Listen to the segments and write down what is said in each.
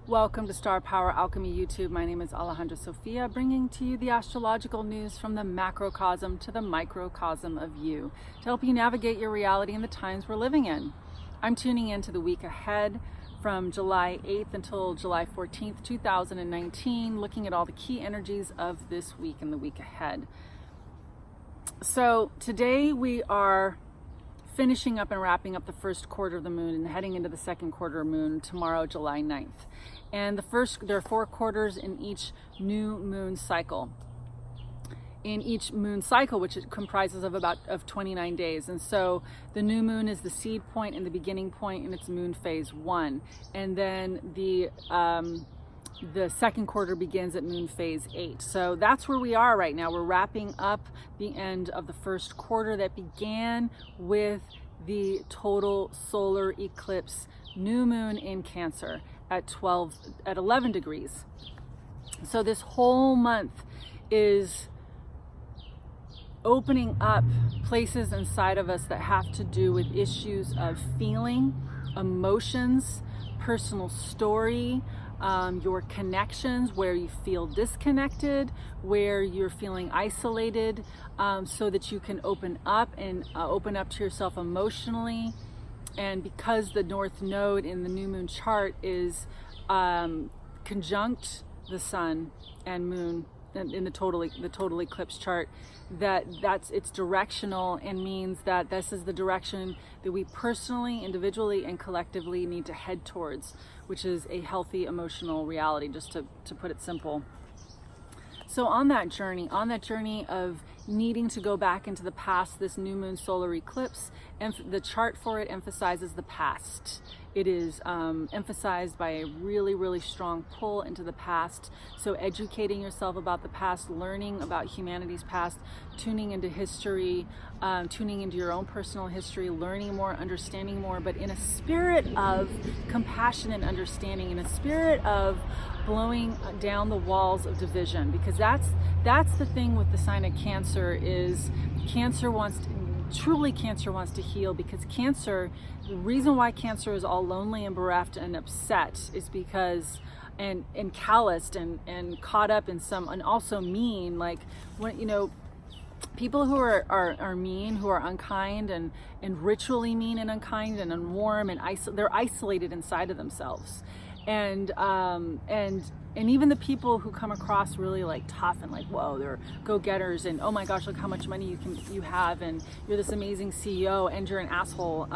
Welcome to Star Power Alchemy YouTube. My name is Alejandra Sofia, bringing to you the astrological news from the macrocosm to the microcosm of you, to help you navigate your reality in the times we're living in. I'm tuning into the week ahead from July 8th until July 14th, 2019, looking at all the key energies of this week and the week ahead. So today we are finishing up and wrapping up the first quarter of the moon and heading into the second quarter of moon tomorrow, July 9th. And there are 4 quarters in each new moon cycle. In each moon cycle, which it comprises of 29 days. And so the new moon is the seed point and the beginning point in its moon phase 1. And then the second quarter begins at moon phase 8. So that's where we are right now. We're wrapping up the end of the first quarter that began with the total solar eclipse new moon in Cancer at 11 degrees. So this whole month is opening up places inside of us that have to do with issues of feeling, emotions, personal story, your connections, where you feel disconnected, where you're feeling isolated, so that you can open up to yourself emotionally. And because the North Node in the new moon chart is conjunct the Sun and Moon in the total eclipse chart, it's directional and means that this is the direction that we personally, individually, and collectively need to head towards, which is a healthy emotional reality, just to put it simple. So on that journey of needing to go back into the past, this new moon solar eclipse, and the chart for it emphasizes the past. It is emphasized by a really, really strong pull into the past. So educating yourself about the past, learning about humanity's past, tuning into history, tuning into your own personal history, learning more, understanding more, but in a spirit of compassion and understanding, in a spirit of blowing down the walls of division, because that's the thing with the sign of Cancer is Cancer wants to heal, because Cancer, the reason why Cancer is all lonely and bereft and upset is because and calloused and caught up in some, and also mean, like when people who are mean, who are unkind and ritually mean and unkind and unwarm and they're isolated inside of themselves. And even the people who come across really like tough and like, whoa, they're go-getters and oh my gosh, look how much money you have and you're this amazing CEO and you're an asshole.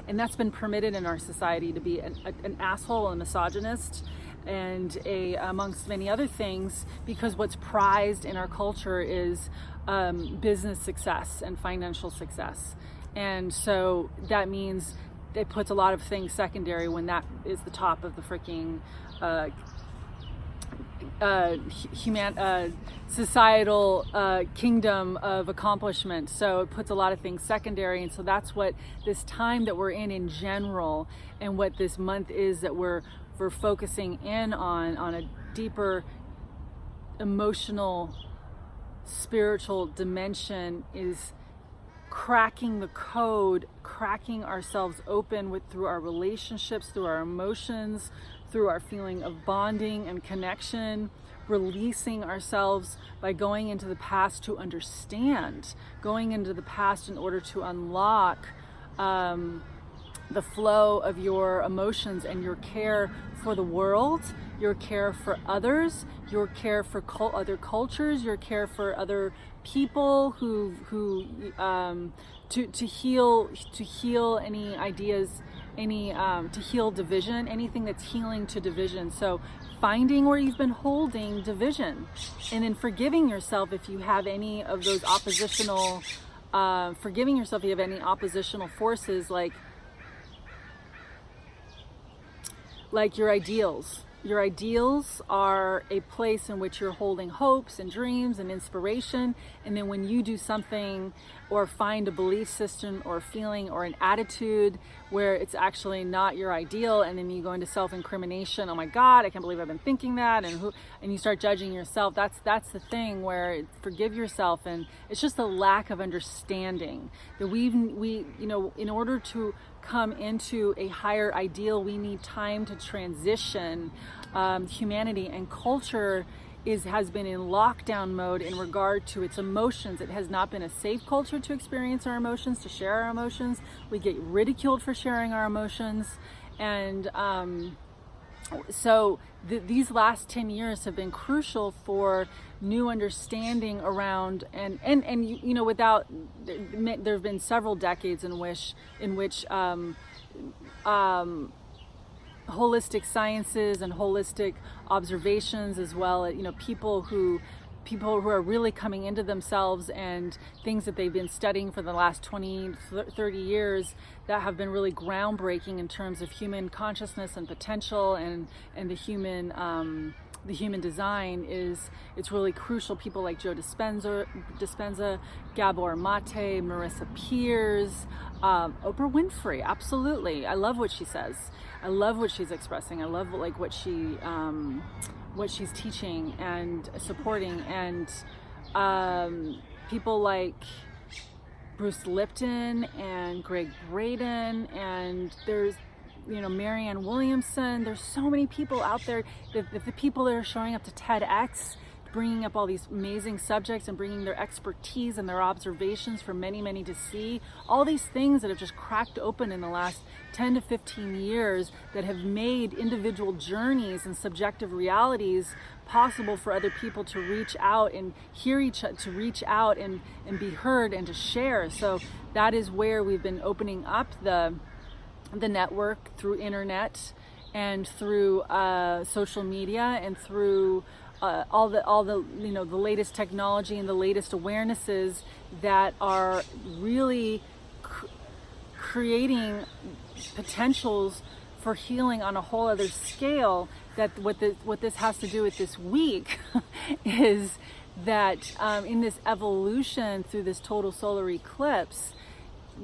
And that's been permitted in our society to be an asshole, a misogynist, and amongst many other things, because what's prized in our culture is business success and financial success. And so that means it puts a lot of things secondary when that is the top of the freaking societal kingdom of accomplishment. So it puts a lot of things secondary, and so that's what this time that we're in general, and what this month is that we're focusing in on a deeper emotional, spiritual dimension, is cracking the code, cracking ourselves open through our relationships, through our emotions, through our feeling of bonding and connection, releasing ourselves by going into the past to understand, going into the past in order to unlock the flow of your emotions and your care for the world, your care for others, your care for other cultures, your care for other people to heal any ideas, to heal division, anything that's healing to division. So finding where you've been holding division, and then forgiving yourself if you have any of those oppositional, forces, like your ideals. Your ideals are a place in which you're holding hopes and dreams and inspiration, and then when you do something or find a belief system or a feeling or an attitude where it's actually not your ideal, and then you go into self-incrimination, oh my God, I can't believe I've been thinking that, and you start judging yourself. That's the thing where forgive yourself, and it's just a lack of understanding that we in order to come into a higher ideal, we need time to transition. Humanity and culture has been in lockdown mode in regard to its emotions. It has not been a safe culture to experience our emotions, to share our emotions. We get ridiculed for sharing our emotions. And so these last 10 years have been crucial for new understanding around, and you know, without, there have been several decades in which holistic sciences and holistic observations, as well, you know, people who are really coming into themselves, and things that they've been studying for the last 20, 30 years that have been really groundbreaking in terms of human consciousness and potential, and the human design it's really crucial. People like Joe Dispenza, Gabor Mate, Marissa Peers, Oprah Winfrey. Absolutely, I love what she says. I love what she's expressing. I love what she's teaching and supporting, and people like Bruce Lipton and Greg Braden, and there's, you know, Marianne Williamson. There's so many people out there. The people that are showing up to TEDx, bringing up all these amazing subjects and bringing their expertise and their observations for many to see, all these things that have just cracked open in the last 10 to 15 years that have made individual journeys and subjective realities possible for other people to reach out and hear to reach out and be heard and to share. So that is where we've been opening up the network through internet and through social media and through all the you know, the latest technology and the latest awarenesses that are really creating potentials for healing on a whole other scale. That what this has to do with this week is that in this evolution through this total solar eclipse,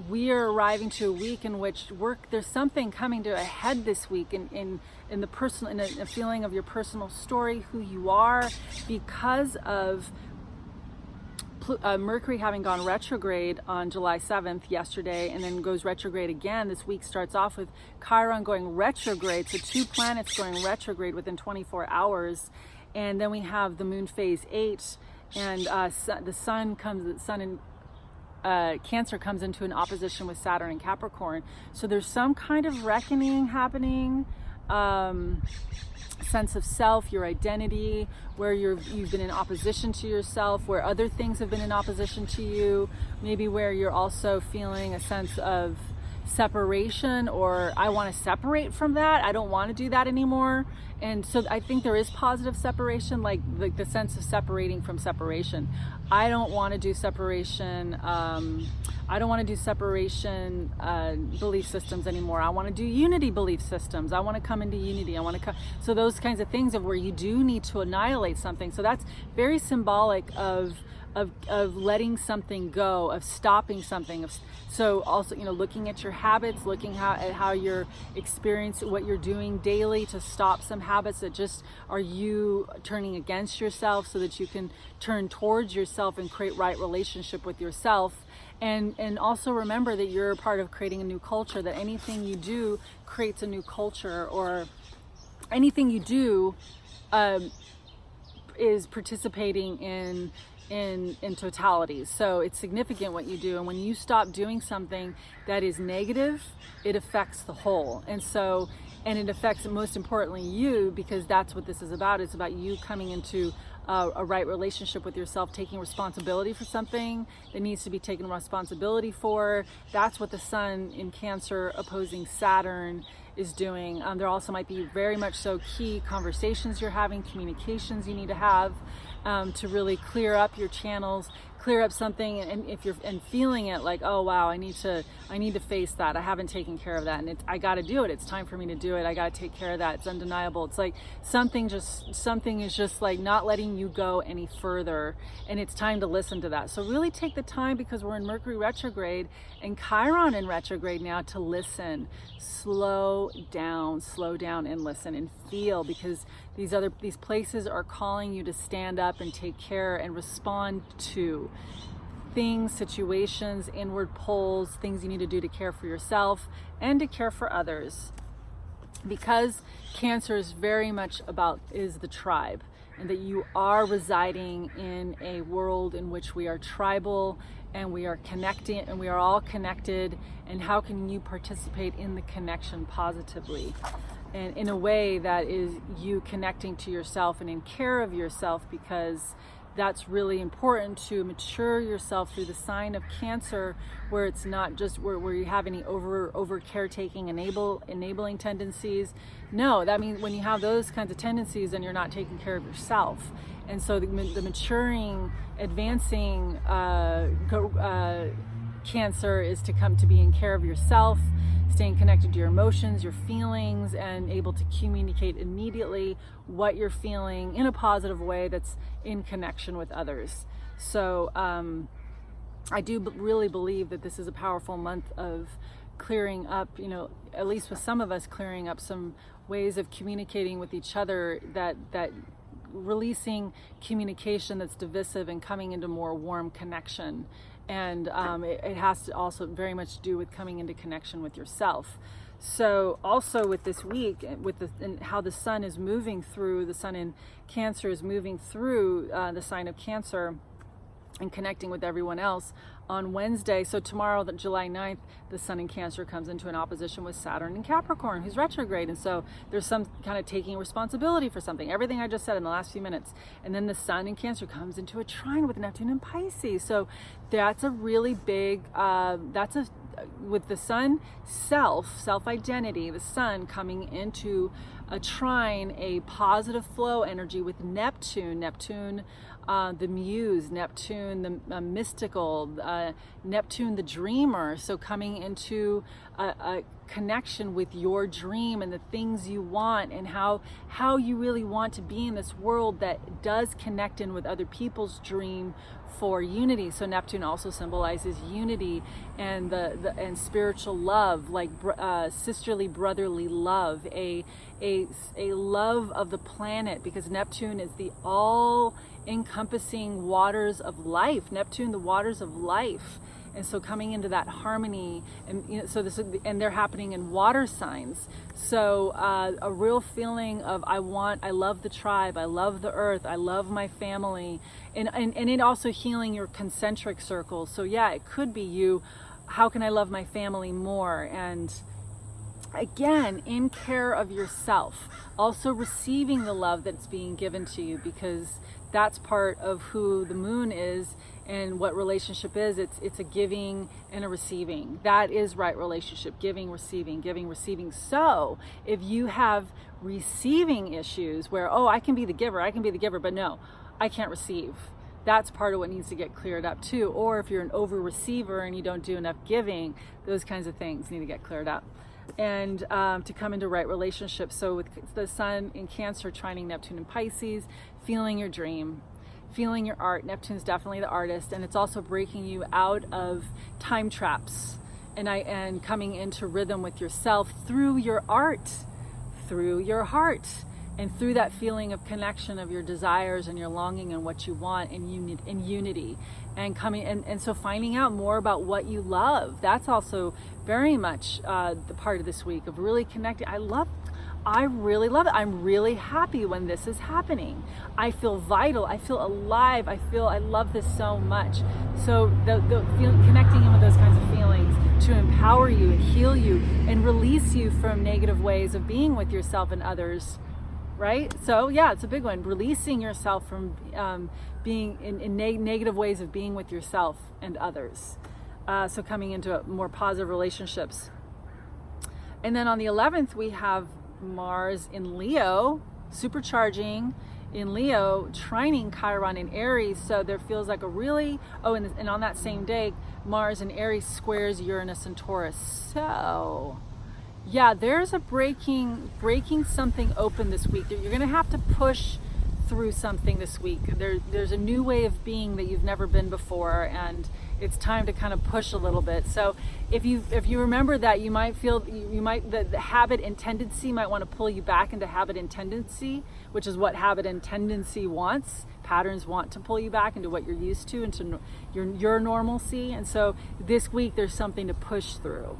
we are arriving to a week in which there's something coming to a head this week in the personal, in a feeling of your personal story, who you are, because of Mercury having gone retrograde on July 7th, yesterday, and then goes retrograde again. This week starts off with Chiron going retrograde, so 2 planets going retrograde within 24 hours. And then we have the moon phase 8, and the sun in Cancer comes into an opposition with Saturn and Capricorn. So there's some kind of reckoning happening, sense of self, your identity, where you've been in opposition to yourself, where other things have been in opposition to you, maybe where you're also feeling a sense of separation, or I want to separate from that, I don't want to do that anymore. And so I think there is positive separation, like the sense of separating from separation. I don't want to do separation. I don't want to do separation belief systems anymore. I want to do unity belief systems. I want to come into unity. I want to come. So those kinds of things of where you do need to annihilate something. So that's very symbolic of letting something go, of stopping something. So also, you know, looking at your habits, looking at how you're experiencing what you're doing daily to stop some habits that just are you turning against yourself, so that you can turn towards yourself and create right relationship with yourself. And also remember that you're a part of creating a new culture, that anything you do creates a new culture, or anything you do is participating in totality. So it's significant what you do, and when you stop doing something that is negative, it affects the whole. And it affects, most importantly, you, because that's what this is about. It's about you coming into a right relationship with yourself, taking responsibility for something that needs to be taken responsibility for. That's what the sun in Cancer opposing Saturn is doing. There also might be very much so key conversations you're having, communications you need to have to really clear up your channels, clear up something, and if you're feeling it like, oh wow, I need to face that, I haven't taken care of that, and I got to do it, it's time for me to do it, I got to take care of that, it's undeniable. It's like something is just like not letting you go any further, and it's time to listen to that. So really take the time, because we're in Mercury retrograde and Chiron in retrograde now, to listen. Slow down and listen and feel, because these places are calling you to stand up and take care and respond to. things, situations, inward pulls, things you need to do to care for yourself and to care for others. Because Cancer is very much is the tribe, and that you are residing in a world in which we are tribal and we are connecting, and we are all connected, and how can you participate in the connection positively and in a way that is you connecting to yourself and in care of yourself, because that's really important to mature yourself through the sign of Cancer, where it's not just where you have any over caretaking, enabling tendencies. No, that means when you have those kinds of tendencies, then you're not taking care of yourself. And so the maturing, advancing Cancer is to come to being care of yourself, staying connected to your emotions, your feelings, and able to communicate immediately what you're feeling in a positive way that's in connection with others. So I do really believe that this is a powerful month of clearing up, at least with some of us, clearing up some ways of communicating with each other, that releasing communication that's divisive and coming into more warm connection. And it has to also very much do with coming into connection with yourself. So also with this week, and how the sun is moving through, the sun in Cancer is moving through the sign of Cancer and connecting with everyone else on Wednesday. So tomorrow, July 9th, the sun in Cancer comes into an opposition with Saturn in Capricorn, who's retrograde. And so there's some kind of taking responsibility for something, everything I just said in the last few minutes. And then the sun in Cancer comes into a trine with Neptune in Pisces. So that's a really big, with the sun self-identity, the sun coming into a trine, a positive flow energy with Neptune, the muse, Neptune, the mystical, Neptune, the dreamer. So coming into a connection with your dream and the things you want, and how you really want to be in this world that does connect in with other people's dream for unity. So Neptune also symbolizes unity and and spiritual love, like sisterly, brotherly love, a love of the planet, because Neptune is the all encompassing waters of life. Neptune, the waters of life. And so coming into that harmony, and and they're happening in water signs. So a real feeling of I love the tribe, I love the earth, I love my family, and it also healing your concentric circles. So yeah, it could be you. How can I love my family more? And again, in care of yourself, also receiving the love that's being given to you, because that's part of who the moon is and what relationship is. It's a giving and a receiving. That is right relationship, giving, receiving, giving, receiving. So if you have receiving issues where, I can be the giver, but no, I can't receive. That's part of what needs to get cleared up too. Or if you're an over receiver and you don't do enough giving, those kinds of things need to get cleared up. And to come into right relationships. So with the sun in Cancer trining Neptune in Pisces, feeling your dream, feeling your art. Neptune's definitely the artist, and it's also breaking you out of time traps and coming into rhythm with yourself through your art, through your heart, and through that feeling of connection of your desires and your longing and what you want in unity, and coming and so finding out more about what you love. That's also very much the part of this week of really connecting. I really love it. I'm really happy when this is happening. I feel vital. I feel alive. I love this so much. So connecting in with those kinds of feelings to empower you and heal you and release you from negative ways of being with yourself and others. Right? So yeah, it's a big one. Releasing yourself from being in negative ways of being with yourself and others. So coming into more positive relationships. And then on the 11th, we have Mars in Leo, supercharging in Leo, trining Chiron in Aries. So there feels like a really, and on that same day, Mars in Aries squares Uranus and Taurus. So yeah, there's a breaking something open this week. You're going to have to push through something this week. There's a new way of being that you've never been before, and it's time to kind of push a little bit. So if you remember that, you might feel, the habit and tendency might want to pull you back into habit and tendency, which is what habit and tendency wants. Patterns want to pull you back into what you're used to, into your normalcy. And so this week there's something to push through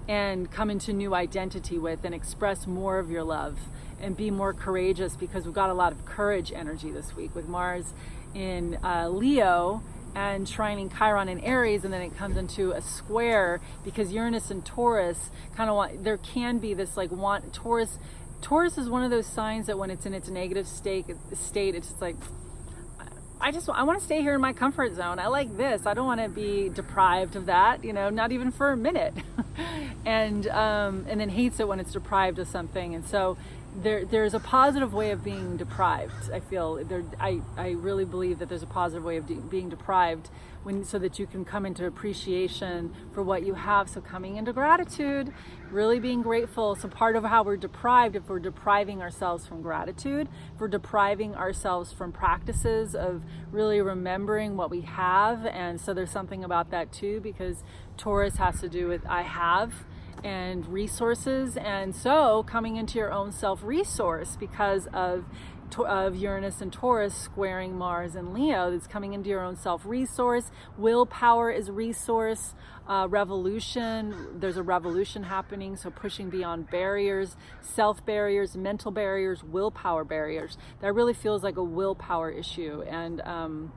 and come into new identity with, and express more of your love and be more courageous, because we've got a lot of courage energy this week with Mars in Leo and trining Chiron in Aries, and then it comes into a square because Uranus and Taurus kind of want, there can be this like want, Taurus is one of those signs that when it's in its negative state, it's just like, I want to stay here in my comfort zone. I like this. I don't want to be deprived of that, not even for a minute. and then hates it when it's deprived of something. And so there's a positive way of being deprived. I feel I really believe that there's a positive way of being deprived, so that you can come into appreciation for what you have. So coming into gratitude, really being grateful. So part of how we're deprived, if we're depriving ourselves from gratitude, if we're depriving ourselves from practices of really remembering what we have. And so there's something about that too, because Taurus has to do with I have and resources. And so coming into your own self-resource because of Uranus and Taurus squaring Mars and Leo, that's coming into your own self-resource. Willpower is resource. Revolution, there's a revolution happening, so pushing beyond barriers, self-barriers, mental barriers, willpower barriers. That really feels like a willpower issue, and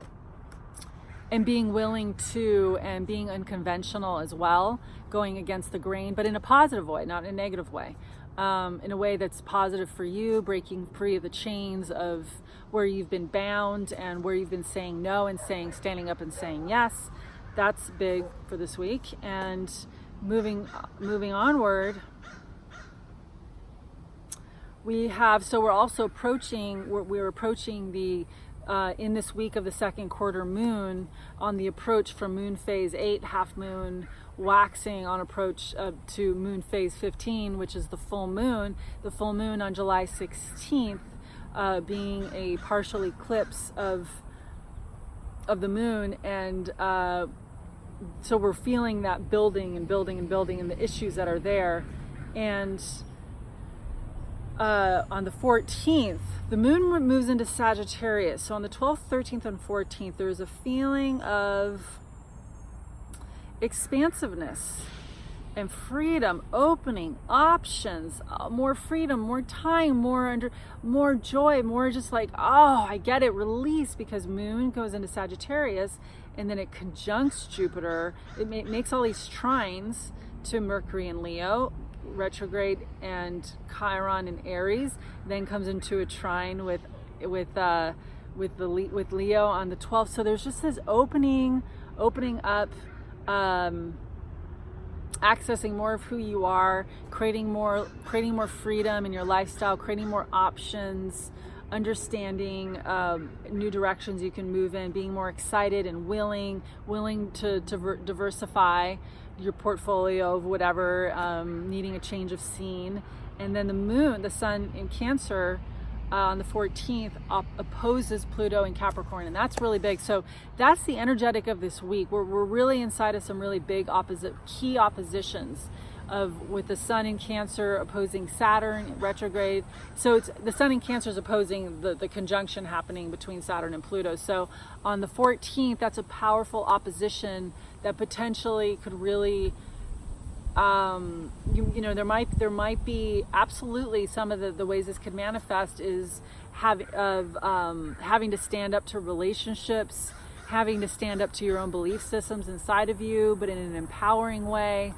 being willing to, and being unconventional as well, going against the grain, but in a positive way, not in a negative way. In a way that's positive for you, breaking free of the chains of where you've been bound and where you've been saying no and standing up and saying yes. That's big for this week. And moving onward, we're also approaching, we're approaching the in this week of the second quarter moon, on the approach from moon phase 8, half moon, waxing on approach to moon phase 15, which is the full moon on July 16th, being a partial eclipse of the moon. And so we're feeling that building and the issues that are there. And on the 14th, the moon moves into Sagittarius. So on the 12th, 13th, and 14th, there's a feeling of expansiveness and freedom, opening, options, more freedom, more time, more joy, more just like, oh, I get it, release, because moon goes into Sagittarius and then it conjuncts Jupiter. It makes all these trines to Mercury and Leo, retrograde, and Chiron in Aries, then comes into a trine with Leo on the 12th. So there's just this opening up, accessing more of who you are, creating more freedom in your lifestyle, creating more options, understanding new directions you can move in, being more excited and willing to diversify your portfolio of whatever, needing a change of scene. And then the sun in Cancer on the 14th opposes Pluto in Capricorn, and that's really big. So that's the energetic of this week. We're really inside of some really big key oppositions with the sun in Cancer opposing Saturn retrograde. So it's the sun in Cancer is opposing the conjunction happening between Saturn and Pluto. So on the 14th, that's a powerful opposition that potentially could really, there might be absolutely some of the ways this could manifest is having to stand up to relationships, having to stand up to your own belief systems inside of you, but in an empowering way.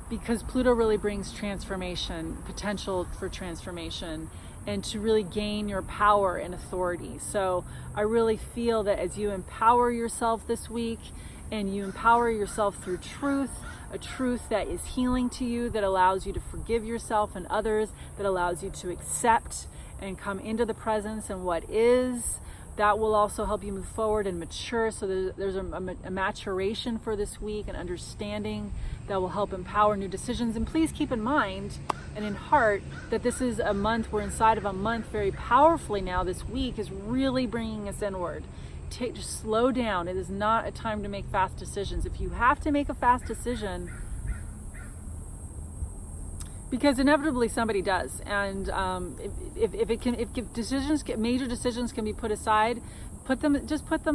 Because Pluto really brings transformation, potential for transformation, and to really gain your power and authority. So I really feel that as you empower yourself this week, and you empower yourself through truth, a truth that is healing to you, that allows you to forgive yourself and others, that allows you to accept and come into the presence and what is, that will also help you move forward and mature. So there's a maturation for this week, an understanding that will help empower new decisions. And please keep in mind and in heart that this is a month, we're inside of a month very powerfully now. This week is really bringing us inward. just slow down. It is not a time to make fast decisions. If you have to make a fast decision, because inevitably somebody does, and if decisions, major decisions can be put aside, put them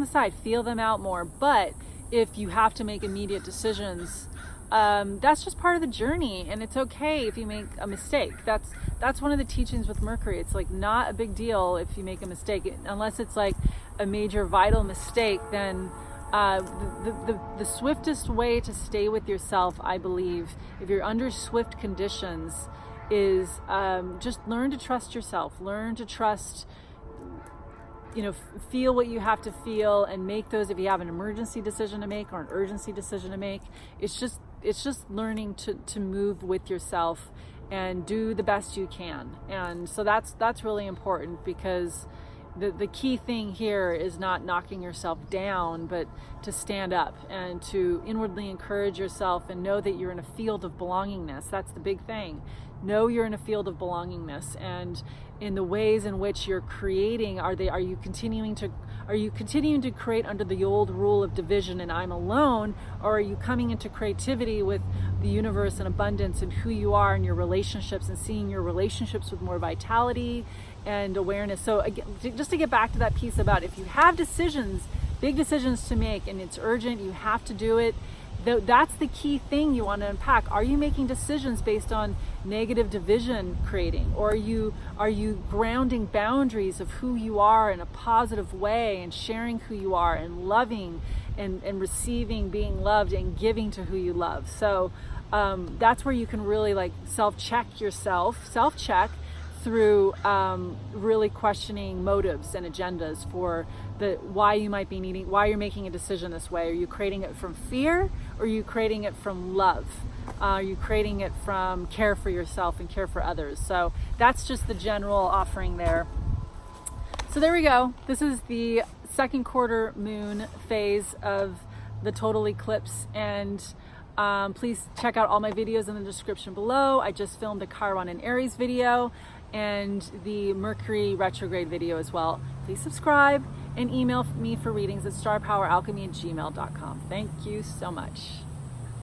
aside, feel them out more. But if you have to make immediate decisions, that's just part of the journey, and it's okay if you make a mistake. That's one of the teachings with Mercury. It's like not a big deal if you make a mistake, unless it's like a major vital mistake. Then the swiftest way to stay with yourself, I believe, if you're under swift conditions, is just learn to trust yourself. Learn to trust, feel what you have to feel, and make those. If you have an emergency decision to make or an urgency decision to make, it's just learning to move with yourself and do the best you can. And so that's really important, because the key thing here is not knocking yourself down, but to stand up and to inwardly encourage yourself and know that you're in a field of belongingness. That's the big thing. Know you're in a field of belongingness, and in the ways in which you're creating, are you continuing to create under the old rule of division and I'm alone, or are you coming into creativity with the universe and abundance and who you are and your relationships, and seeing your relationships with more vitality and awareness? So again, just to get back to that piece about, if you have decisions, big decisions to make, and it's urgent, you have to do it, that's the key thing you want to unpack. Are you making decisions based on negative division creating, or are you grounding boundaries of who you are in a positive way, and sharing who you are, and loving and receiving, being loved, and giving to who you love? So that's where you can really like self-check through really questioning motives and agendas for why you're making a decision this way. Are you creating it from fear, or are you creating it from love? Are you creating it from care for yourself and care for others? So that's just the general offering there. So there we go. This is the second quarter moon phase of the total eclipse, and please check out all my videos in the description below. I just filmed a Chiron and ARiES video and the Mercury retrograde video as well. Please subscribe and email me for readings at starpoweralchemy@gmail.com. Thank you so much.